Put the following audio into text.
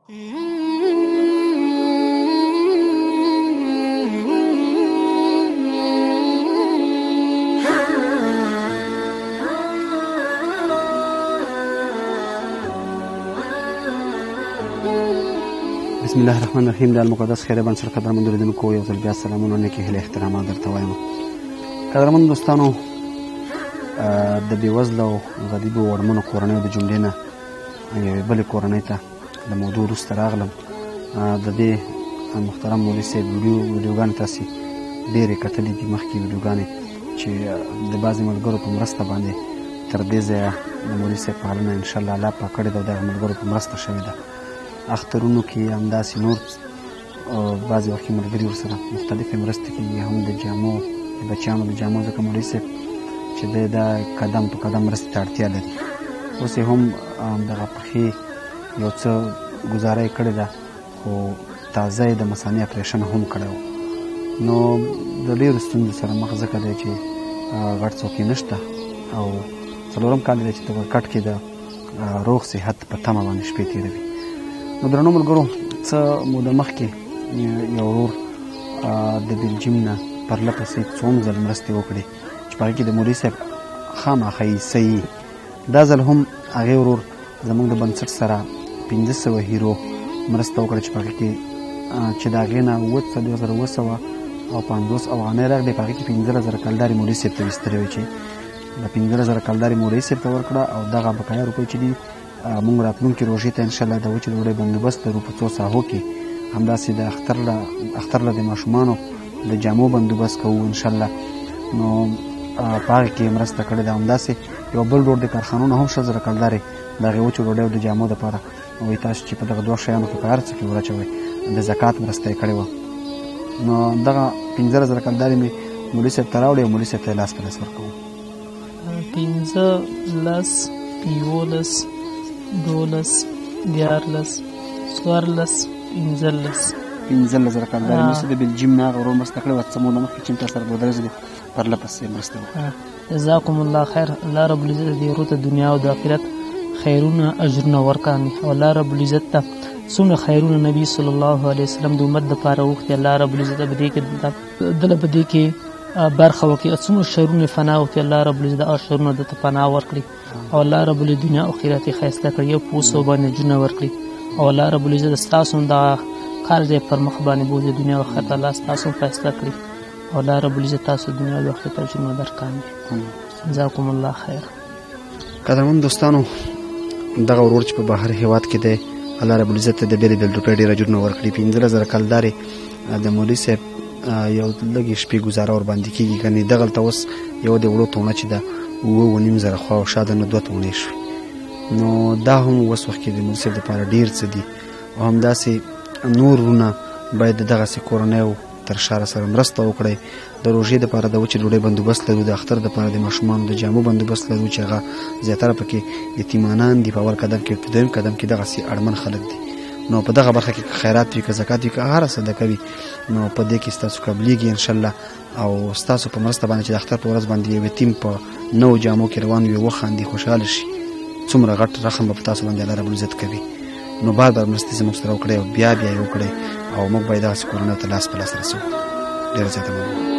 بسم الله الرحمن الرحیم. د المقدس خیره بنسټ قدرمن اوریدونکو یو ځل بیا سلامونه نیکې هیلې احترامات درته وایم. قدرمن دوستانو، د بېوزله او غریبو وړمنو کورنیو د جملې نه یوې بلې کورنۍ ته د موضوع وروسته راغلم. د دې محترم مولوي صاحب ویډیوګانې تاسې ډېرې کتلې دي، مخکې ویډیوګانې چې د بعضې ملګرو په مرسته باندې تر دې ځایه د مولوي صاحب پالنه انشاءالله الله پاک کړې ده او دغه ملګرو په مرسته شوې ده. اخترونو کې همداسې نور بعضې وخت کې ملګري ورسره مختلفې مرستې کېږي، هم د جامو د بچیانو د جامو، ځکه مولوي صاحب چې دی دا قدم په قدم مرستې ته اړتیا لري. اوس یې هم دغه پښې یو څه ګزاره یې کړې ده، خو تازه یې د مثانې اپریشن هم کړی و. نو د ډېرو ستونزو سره مخ ځکه دی چې غټ څوک یې نشته او 4 کال دی چې د ورکټ کې د روغ صحت په تمه باندې شپې تېروي. نو درنو ملګرو، څه موده مخکې یو ورور د بلجیم نه پرله پسې څوم ځل مرستې وکړې چې په هغې کې د مولوي صاحب خامخا حصه یي. دا ځل هم هغې ورور زموږ د بنسټ سره 1500 هیرو مرسته وکړه چې په هغې کې چې د هغې نه 4750 افغانۍ راغلې. په هغې کې 15000 کلدارې مولوي صاحب ته ویستلې وې چې د 15000 کلدارې مولوي صاحب ته ورکړه او دغه بقایا روپۍ چې دي موږ راتلونکي روژې ته انشاءالله د وچې ډوډۍ بندوبست لرو په 2 ساحو کې. همداسې د اختر له د ماشومانو د جامو بندوبست کوو انشاءالله. نو په هغې کې مرسته کړې ده. همداسې یو بل ډول د کارخانو نه هم 1000 کلدارې د هغې وچو ډوډۍ او د جامو دپاره وایي تاسو چې په دغه 2 شیانو کې په هر څه کې ورچوئ د زکات مرسته یې کړې وه. نو دغه 15000 کلدارې مې مولوي صاحب ته راوړې او مولوي صاحب ته یې لاس په لاس ورکوم. 15 11 12 14 15 15000 کلدارې مې د بلجیم نه هغه ورور مرسته کړې وه، څه موده مخکې چې مې تا سره 2 ورځې پرله پسې مرسته وکړه. جزاکم الله خیر. الله رب العزت دې ورور ته دنیا او د آخرت خیرونه اجرونه ورکړي. او الله رب العزت ته څومره خیرونه نبی صلی الله علیه وسلم د امت دپاره وغوښتي، الله رب العزت به دې کې دله به دې کې برخه وکړي. او څومره شرونه فنا وکړي، الله رب العزت هغه شرونه درته پناه ورکړي. او الله رب العزت دنیا او آخرت یې ښایسته کړي، یو په اوسو باندې اجرونه ورکړي. او الله رب العزت ستاسو هم دغه کار دی پر مخ باندې بوځي، دنیا او آخرت الله ستاسو هم ښایسته کړي. او الله رب العزت تاسو دنیا او آخرت اجرونه درکړي. جزاکم الله خیر. قدرمن دوستانو، دغه ورور چې په بهر هېواد کې دی، الله رب العزت ته د ډېرې ډېرې روپۍ ډېر اجرونه ورکړي. 15000 کلدارې د مولوي صاحب یو لږې شپې ګزاره ورباندې کېږي. که نه دغلته اوس یو د وړو تونه چې ده 7,500 خوا او شاده نه 2 تونې شوې. نو دا هم اوس وخت کې د مولوي صاحب دپاره ډېر څه دي. او همداسې نور وروڼه باید د دغسې کورنیو تر شاره سره مرسته وکړئ. د روژې دپاره د وچې ډوډۍ بندوبست لرو، د اختر دپاره د ماشومانو د جامو بندوبست لرو چې هغه زیاتره پکې یتیمانان دي. په اول قدم کې په دویم قدم کې دغسې اړمن خلک دي. نو په دغه برخه کې که خیرات وي، که زکات وي، که هره صدقه وي، نو په دې کې ستاسو قبلیږي انشاءالله. او ستاسو په مرسته باندې چې د اختر په ورځ باندې یو یتیم په نوو جامو کې روان وي، وخاندي، خوشحاله شي، څومره غټ رحم به په تاسو باندې الله رب العزت کوي. نو بار بار مرستې زموږ سره وکړئ او بیا بیا یې وکړئ او موږ باید دغسې کورنیو ته لاس په لاس رسوو. ډېره زیاته مننه.